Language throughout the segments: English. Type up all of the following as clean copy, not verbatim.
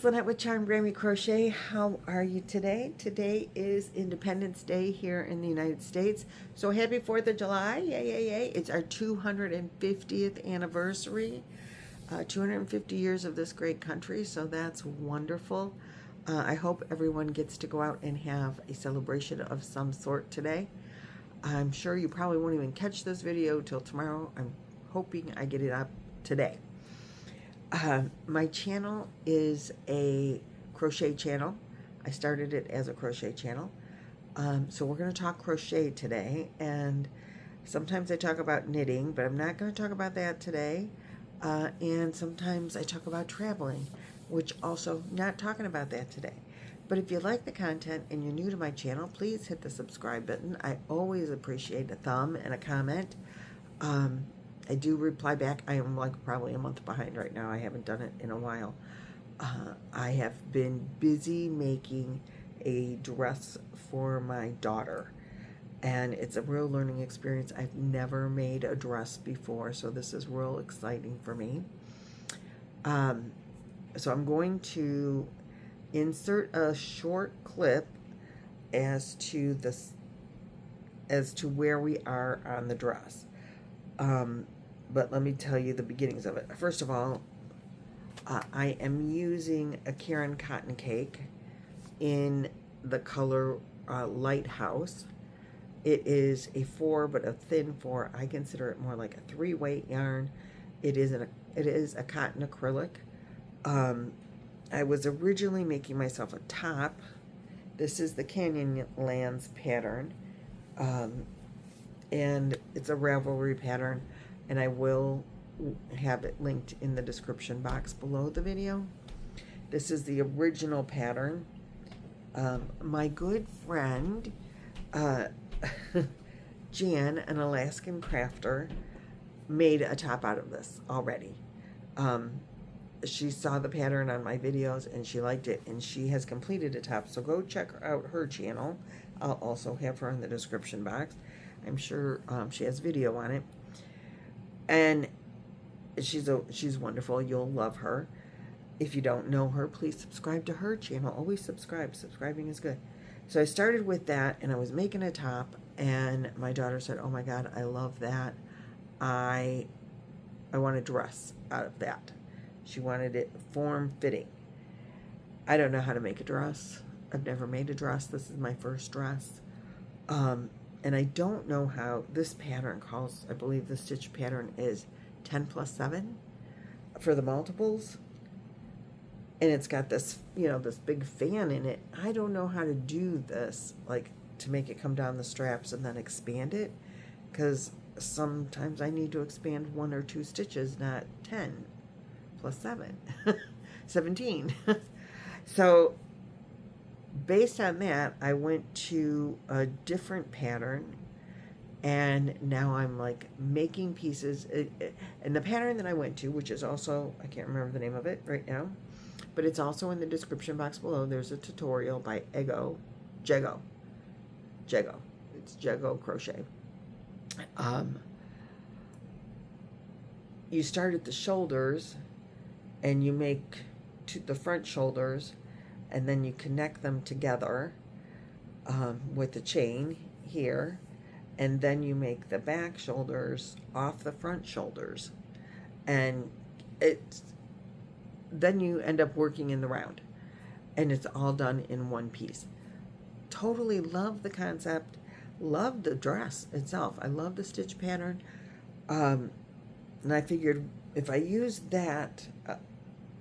it's Lynette with Charmed Grammy Crochet. How are you today? Today is Independence Day here in the United States. So happy 4th of July. Yay, yay, yay. It's our 250th anniversary. 250 years of this great country, so that's wonderful. I hope everyone gets to go out and have a celebration of some sort today. I'm sure you probably won't even catch this video till tomorrow. I'm hoping I get it up today. My channel is a crochet channel. I started it as a crochet channel. So we're going to talk crochet today, and sometimes I talk about knitting, but I'm not going to talk about that today. And sometimes I talk about traveling, which also not talking about that today. But if you like the content and you're new to my channel, please hit the subscribe button. I always appreciate a thumb and a comment. I do reply back. I am like probably a month behind right now. I haven't done it in a while. I have been busy making a dress for my daughter, and it's a real learning experience. I've never made a dress before, so this is real exciting for me. So I'm going to insert a short clip as to where we are on the dress. But let me tell you the beginnings of it. First of all, I am using a Karen cotton cake in the color Lighthouse. It is a 4, but a thin 4. I consider it more like a 3-weight yarn. It is a cotton acrylic. I was originally making myself a top. This is the Canyonlands pattern, and it's a Ravelry pattern, and I will have it linked in the description box below the video. This is the original pattern. My good friend Jan, an Alaskan crafter, made a top out of this already. She saw the pattern on my videos and she liked it, and she has completed a top, so go check out her channel. I'll also have her in the description box. I'm sure she has video on it, and she's wonderful. You'll love her. If you don't know her, please subscribe to her channel. Always subscribe. Subscribing is good. So I started with that, and I was making a top, and my daughter said, "Oh my God, I love that. I want a dress out of that." She wanted it form-fitting. I don't know how to make a dress. I've never made a dress. This is my first dress. And I don't know how this pattern calls. I believe the stitch pattern is 10+7 for the multiples. And it's got this, this big fan in it. I don't know how to do this, like to make it come down the straps and then expand it, because sometimes I need to expand 1 or 2 stitches, not 10+7, 17. So based on that, I went to a different pattern, and now I'm like making pieces. And the pattern that I went to, which is also, I can't remember the name of it right now, but it's also in the description box below. There's a tutorial by Jago. It's Jago Crochet. You start at the shoulders, and you make the front shoulders, and then you connect them together with the chain here, and then you make the back shoulders off the front shoulders, and then you end up working in the round, and it's all done in one piece. Totally love the concept, love the dress itself. I love the stitch pattern, and I figured if I use that,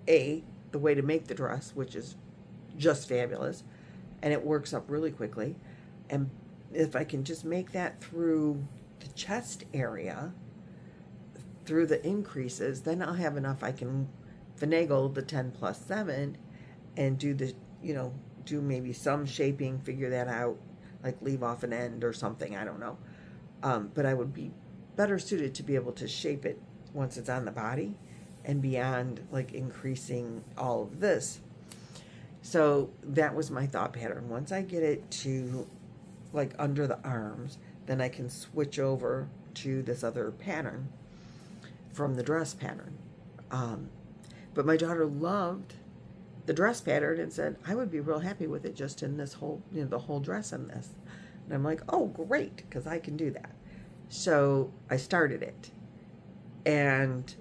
the way to make the dress, which is just fabulous, and it works up really quickly, and if I can just make that through the chest area, through the increases, then I'll have enough. I can finagle the 10+7 and do the, do maybe some shaping, figure that out, like leave off an end or something, I don't know. But I would be better suited to be able to shape it once it's on the body, and beyond like increasing all of this. So that was my thought pattern. Once I get it to like under the arms, then I can switch over to this other pattern from the dress pattern. But my daughter loved the dress pattern and said, I would be real happy with it just in this whole, the whole dress in this. And I'm like, oh, great, because I can do that. So I started it. And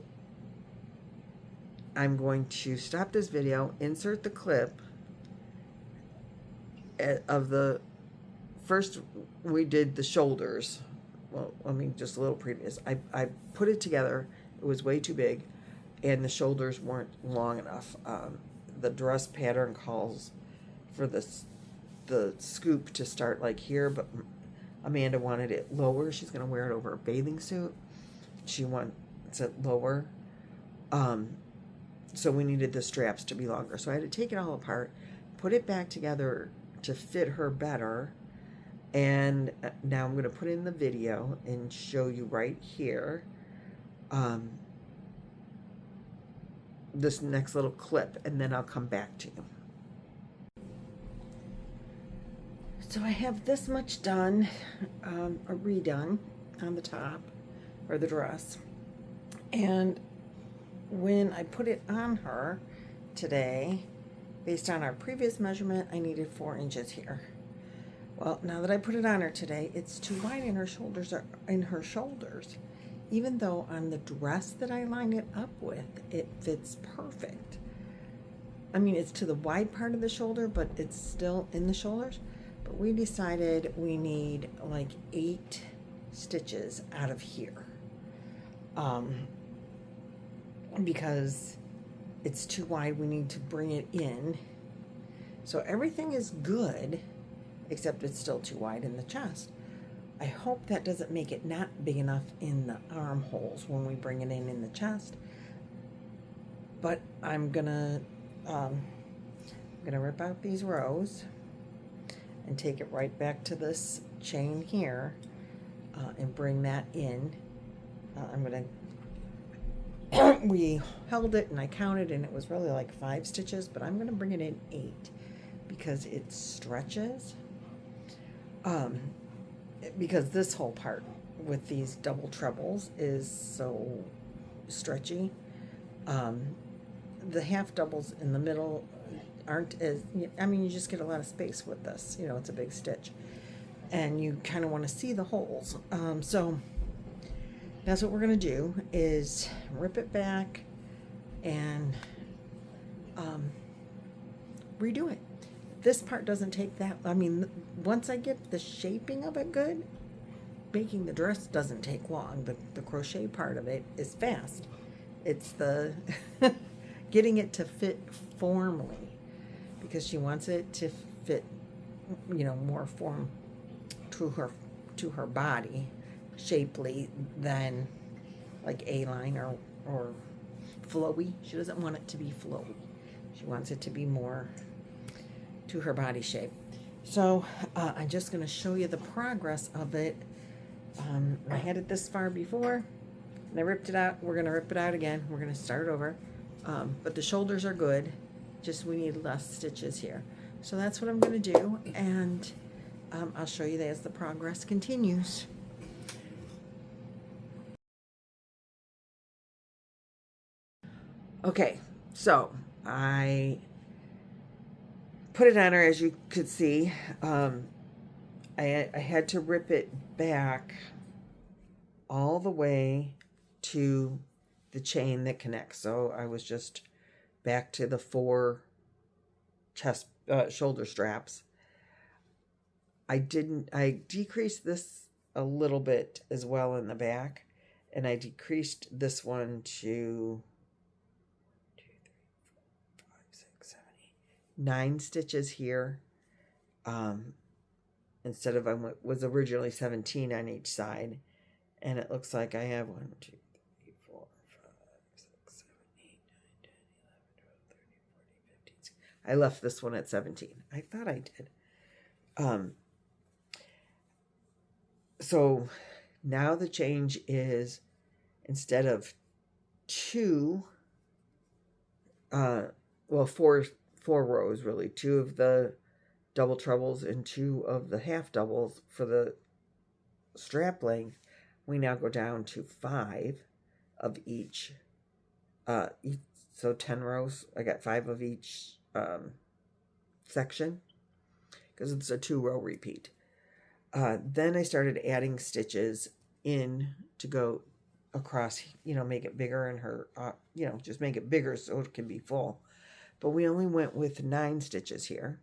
I'm going to stop this video, insert the clip of the first we did the shoulders. Well, I mean, just a little previous. I put it together. It was way too big, and the shoulders weren't long enough. The dress pattern calls for the scoop to start like here, but Amanda wanted it lower. She's going to wear it over a bathing suit. She wants it lower. So we needed the straps to be longer. So I had to take it all apart, put it back together to fit her better. And now I'm going to put in the video and show you right here this next little clip, and then I'll come back to you. So I have this much done, a redone on the top, or the dress. And when I put it on her today, based on our previous measurement, I needed 4 inches here. Well, now that I put it on her today, it's too wide in her shoulders. Even though on the dress that I line it up with, it fits perfect. I mean, it's to the wide part of the shoulder, but it's still in the shoulders. But we decided we need like 8 stitches out of here. Because it's too wide, we need to bring it in. So everything is good, except it's still too wide in the chest. I hope that doesn't make it not big enough in the armholes when we bring it in the chest. But I'm gonna rip out these rows and take it right back to this chain here and bring that in. We held it and I counted and it was really like 5 stitches, but I'm gonna bring it in 8 because it stretches. Because this whole part with these double trebles is so stretchy. The half doubles in the middle aren't as, I mean, you just get a lot of space with this, it's a big stitch and you kind of want to see the holes. So that's what we're going to do, is rip it back and redo it. This part doesn't take that, I mean, once I get the shaping of it good, making the dress doesn't take long. The crochet part of it is fast. It's the getting it to fit formally, because she wants it to fit, more form to her body, shapely, than like A-line or flowy. She doesn't want it to be flowy. She wants it to be more to her body shape. So I'm just going to show you the progress of it. I had it this far before and I ripped it out. We're going to rip it out again. We're going to start over. But the shoulders are good. Just we need less stitches here. So that's what I'm going to do. And I'll show you that as the progress continues. Okay, so I put it on her, as you could see. I had to rip it back all the way to the chain that connects. So I was just back to the 4 shoulder straps. I decreased this a little bit as well in the back, and I decreased this one to 9 stitches here, instead of was originally 17 on each side, and it looks like I have 1, 2, 3, 4, 5, 6, 7, 8, 9, 10, 11, 12, 13, 14, 15, 16. I left this one at 17. I thought I did. So now the change is, instead of 2, 4 rows, really, 2 of the double trebles and 2 of the half doubles for the strap length, we now go down to 5 of each. So 10 rows. I got 5 of each section because it's a 2-row repeat. Then I started adding stitches in to go across, make it bigger in her, just make it bigger so it can be full. But we only went with 9 stitches here.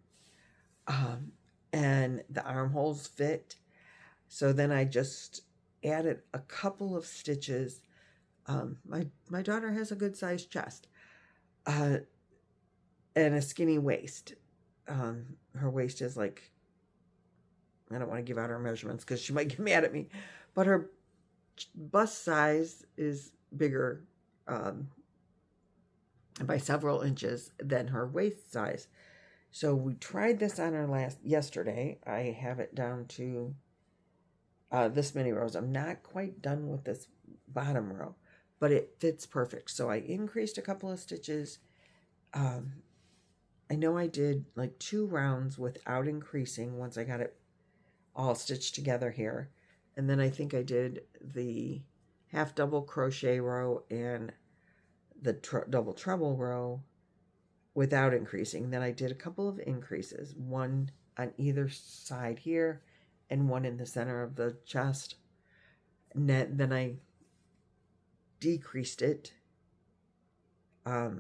And the armholes fit. So then I just added a couple of stitches. My daughter has a good sized chest. And a skinny waist. Her waist is like, I don't want to give out her measurements because she might get mad at me. But her bust size is bigger by several inches than her waist size. So we tried this on her yesterday. I have it down to this many rows. I'm not quite done with this bottom row, but it fits perfect. So I increased a couple of stitches. I know I did like 2 rounds without increasing once I got it all stitched together here. And then I think I did the half double crochet row and the double treble row without increasing. Then I did a couple of increases, one on either side here and one in the center of the chest. And then I decreased it. I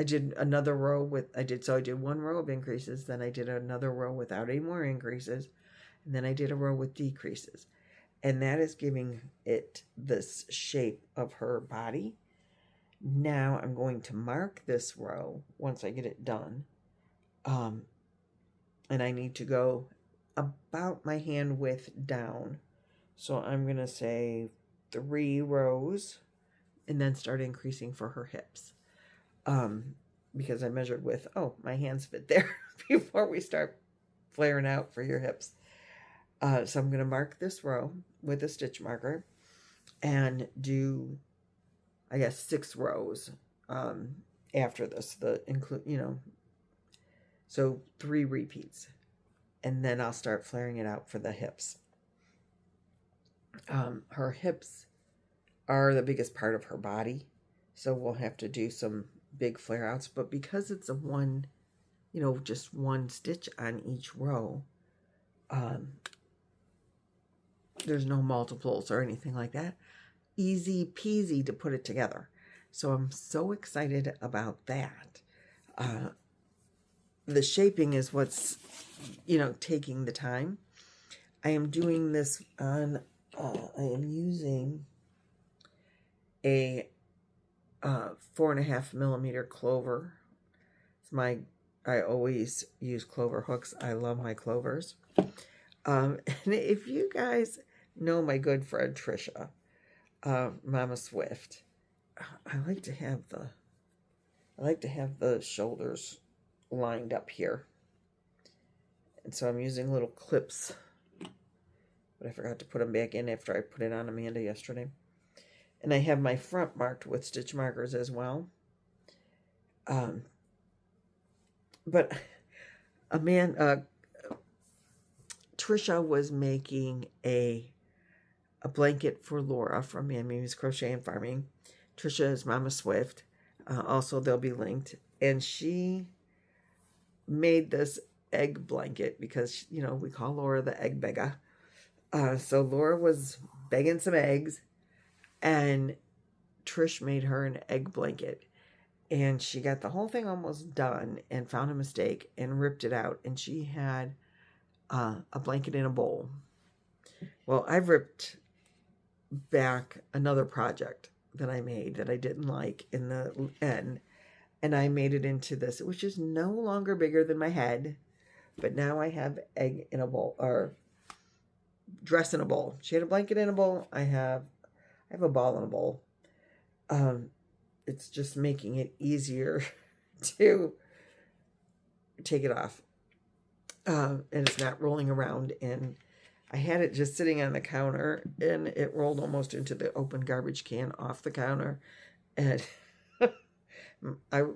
did another row I did 1 row of increases, then I did another row without any more increases, and then I did a row with decreases. And that is giving it this shape of her body. Now I'm going to mark this row once I get it done. And I need to go about my hand width down. So I'm going to say 3 rows and then start increasing for her hips. Because I measured with, my hands fit there before we start flaring out for your hips. So I'm going to mark this row with a stitch marker and do, I guess, 6 rows after this. So 3 repeats. And then I'll start flaring it out for the hips. Her hips are the biggest part of her body. So we'll have to do some big flare outs. But because it's just 1 stitch on each row, there's no multiples or anything like that. Easy peasy to put it together. So I'm so excited about that. The shaping is what's, taking the time. I am doing this on, I am using a 4.5 millimeter clover. I always use clover hooks. I love my clovers. And if you guys know my good friend Trisha, Mama Swift, I like to have the shoulders lined up here. And so I'm using little clips, but I forgot to put them back in after I put it on Amanda yesterday. And I have my front marked with stitch markers as well. But Trisha was making a blanket for Laura from Mammy's Crochet and Farming. Trisha is Mama Swift. Also, they'll be linked. And she made this egg blanket because, we call Laura the egg beggar. So Laura was begging some eggs, and Trish made her an egg blanket. And she got the whole thing almost done and found a mistake and ripped it out. And she had a blanket in a bowl. Well, I've ripped back another project that I made that I didn't like in the end. And I made it into this, which is no longer bigger than my head. But now I have egg in a bowl, or dress in a bowl. She had a blanket in a bowl. I have a ball in a bowl. It's just making it easier to take it off. And it's not rolling around. And I had it just sitting on the counter, and it rolled almost into the open garbage can off the counter. And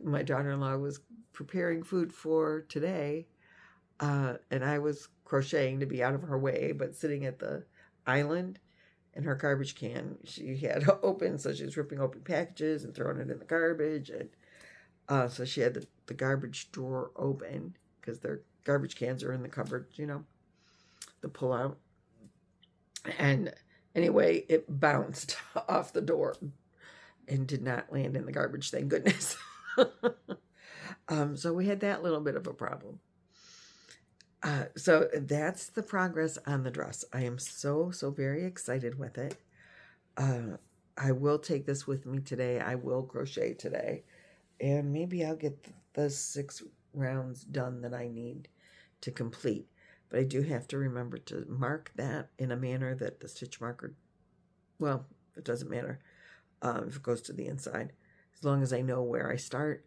my daughter-in-law was preparing food for today, and I was crocheting to be out of her way, but sitting at the island, and her garbage can she had open, so she was ripping open packages and throwing it in the garbage. So she had the garbage drawer open because their garbage cans are in the cupboard, you know, the pull out. And anyway, it bounced off the door and did not land in the garbage, thank goodness. So we had that little bit of a problem. So that's the progress on the dress. I am so very excited with it. I will take this with me today. I will crochet today. And maybe I'll get the 6 rounds done that I need to complete. But I do have to remember to mark that in a manner that the stitch marker, well, it doesn't matter if it goes to the inside. As long as I know where I start,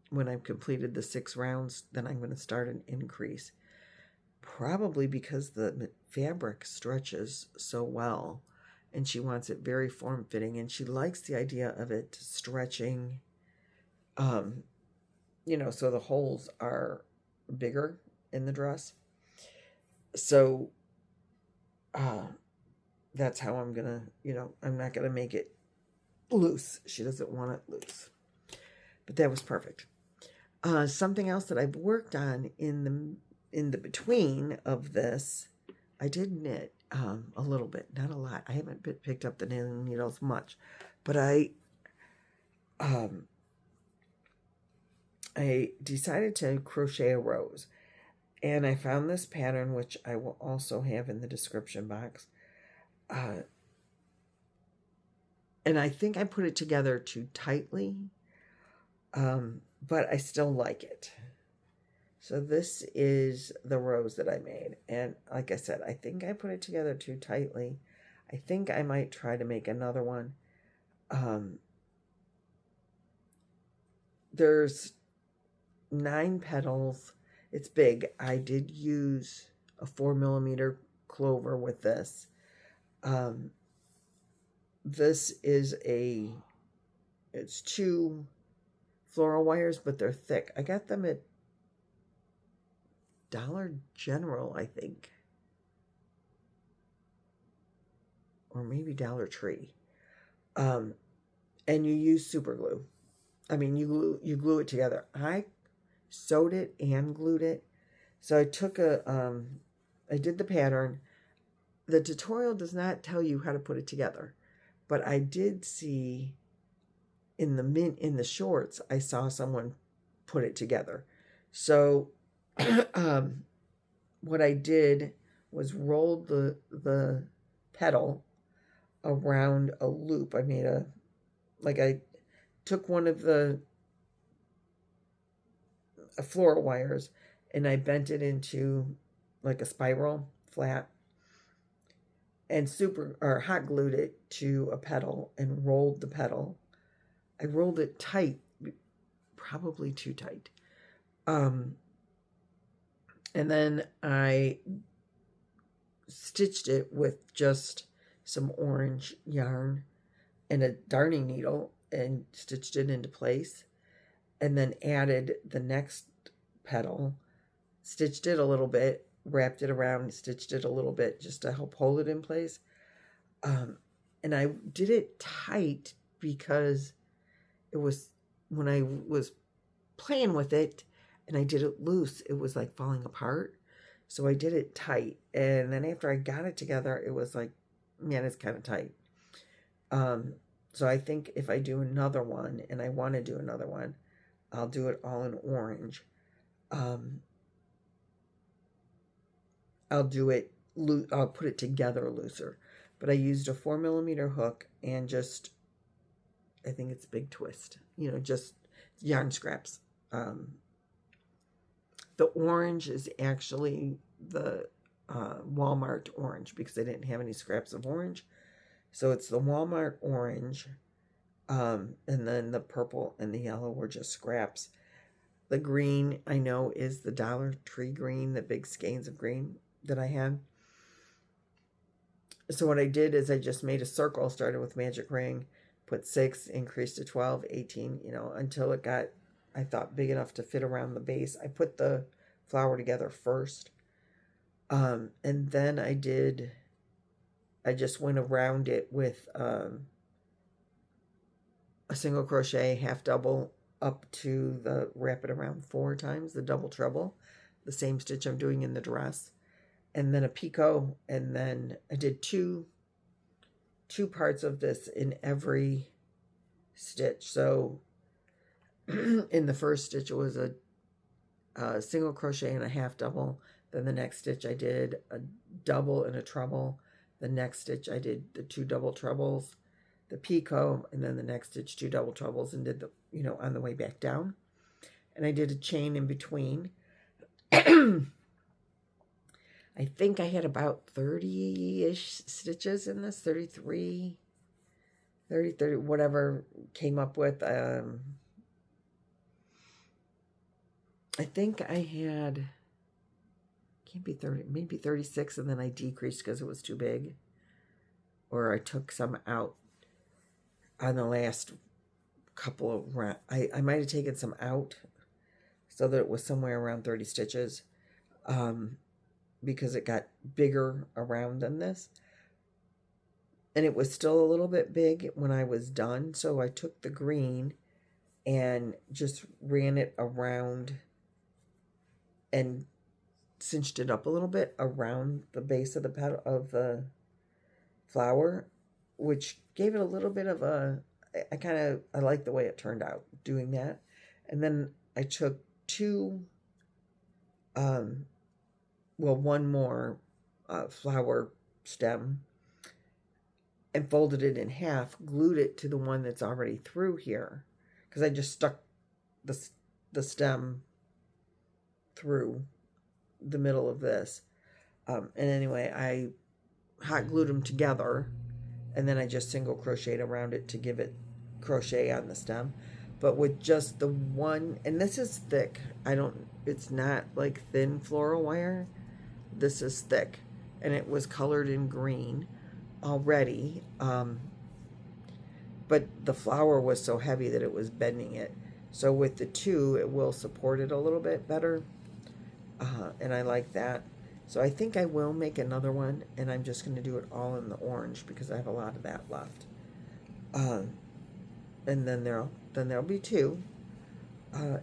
when I've completed the 6 rounds, then I'm going to start an increase. Probably because the fabric stretches so well, and she wants it very form-fitting, and she likes the idea of it stretching, you know, so the holes are bigger in the dress. So that's how I'm going to, you know, I'm not going to make it loose. She doesn't want it loose. But that was perfect. Something else that I've worked on in the between of this, I did knit a little bit, not a lot. I haven't picked up the knitting needles much, but I decided to crochet a rose, and I found this pattern, which I will also have in the description box. And I think I put it together too tightly, but I still like it. So this is the rose that I made. And like I said, I think I put it together too tightly. I think I might try to make another one. There's 9 petals. It's big. I did use a 4mm clover with this. This is it's 2 floral wires, but they're thick. I got them at Dollar General, I think, or maybe Dollar Tree. And you use super glue. I mean, you glue it together. I sewed it and glued it. So I took I did the pattern. The tutorial does not tell you how to put it together, but I did see in the shorts, I saw someone put it together. So what I did was rolled the petal around a loop. I made I took one of the floral wires and I bent it into like a spiral flat and hot glued it to a petal and rolled the petal. I rolled it tight, probably too tight. And then I stitched it with just some orange yarn and a darning needle and stitched it into place. And then added the next petal, stitched it a little bit, wrapped it around, stitched it a little bit just to help hold it in place. And I did it tight because it was, when I was playing with it and I did it loose, it was like falling apart. So I did it tight. And then after I got it together, it was like, man, it's kind of tight. So I think if I do another one, and I want to do another one, I'll do it all in orange. I'll put it together looser. But I used a 4mm hook and just, I think it's Big Twist, you know, just yarn scraps. The orange is actually the Walmart orange because I didn't have any scraps of orange. So it's the Walmart orange, and then the purple and the yellow were just scraps. The green, I know, is the Dollar Tree green, the big skeins of green that I had. So what I did is I just made a circle, started with magic ring, put 6, increased to 12, 18, you know, until it got, I thought, big enough to fit around the base. I put the flower together first. And then I just went around it with a single crochet, half double, up to the wrap it around 4 times, the double treble, the same stitch I'm doing in the dress, and then a picot, and then I did two parts of this in every stitch. So in the first stitch it was a single crochet and a half double. Then the next stitch I did a double and a treble. The next stitch I did the 2 double trebles, the picot, and then the next stitch 2 double trebles, and did the, you know, on the way back down. And I did a chain in between. I think I had about 30-ish stitches in this, 33, 30, whatever came up with. I think I had, can't be 30, maybe 36, and then I decreased because it was too big. Or I took some out on the last couple of rounds. I might have taken some out so that it was somewhere around 30 stitches. Because it got bigger around than this. And it was still a little bit big when I was done. So I took the green and just ran it around and cinched it up a little bit around the base of the petal of the flower, which gave it a little bit of a, I like the way it turned out doing that. And then I took 2, one more flower stem and folded it in half, glued it to the one that's already through here, because I just stuck the stem through the middle of this. And anyway, I hot glued them together, and then I just single crocheted around it to give it crochet on the stem. But with just the one, and this is thick, it's not like thin floral wire. This is thick, and it was colored in green already, but the flower was so heavy that it was bending it. So with the 2, it will support it a little bit better, and I like that. So I think I will make another one, and I'm just going to do it all in the orange because I have a lot of that left. And then there'll be 2.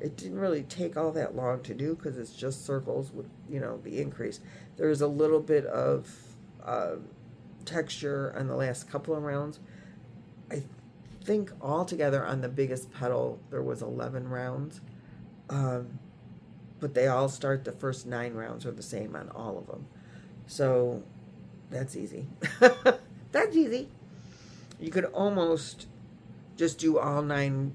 It didn't really take all that long to do because it's just circles with, you know, the increase. There's a little bit of texture on the last couple of rounds. I think altogether on the biggest petal there was 11 rounds. But they all start, the first 9 rounds are the same on all of them. So that's easy. That's easy. You could almost just do all 9,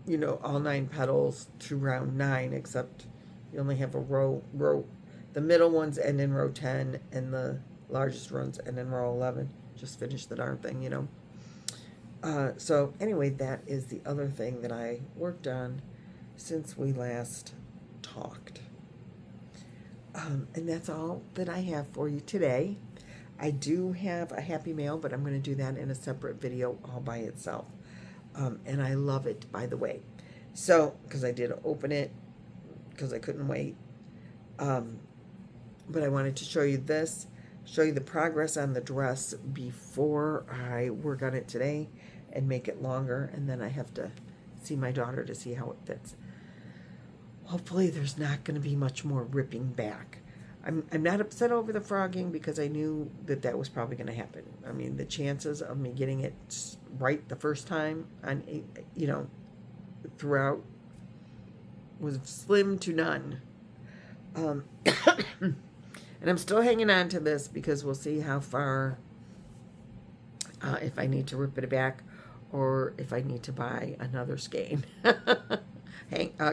you know, all 9 petals through round 9, except you only have a row. The middle ones end in row 10, and the largest ones end in row 11. Just finish the darn thing, you know. So anyway, that is the other thing that I worked on since we last talked. And that's all that I have for you today. I do have a happy mail, but I'm going to do that in a separate video all by itself. And I love it, by the way. So, because I did open it, because I couldn't wait. But I wanted to show you this, show you the progress on the dress before I work on it today and make it longer. And then I have to see my daughter to see how it fits. Hopefully there's not going to be much more ripping back. I'm not upset over the frogging because I knew that was probably going to happen. I mean, the chances of me getting it right the first time on, you know, throughout was slim to none. And I'm still hanging on to this because we'll see how far, if I need to rip it back or if I need to buy another skein.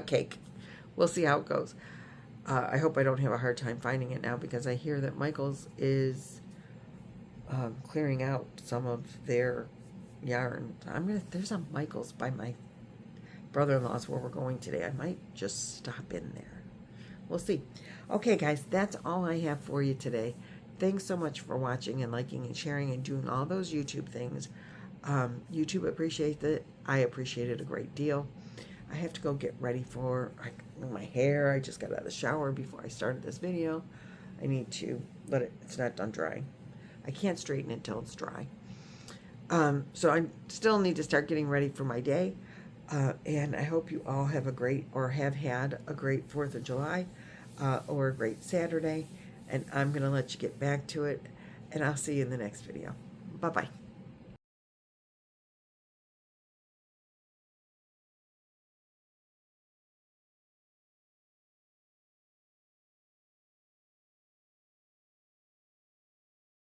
Cake. We'll see how it goes. I hope I don't have a hard time finding it now because I hear that Michael's is clearing out some of their yarn. There's a Michael's by my brother-in-law's where we're going today. I might just stop in there. We'll see. Okay, guys, that's all I have for you today. Thanks so much for watching and liking and sharing and doing all those YouTube things. YouTube appreciates it. I appreciate it a great deal. I have to go get ready for my hair. I just got out of the shower before I started this video. I need to let it's not done drying. I can't straighten it till it's dry. So I still need to start getting ready for my day. And I hope you all have a great, or have had a great 4th of July, or a great Saturday. And I'm going to let you get back to it. And I'll see you in the next video. Bye-bye.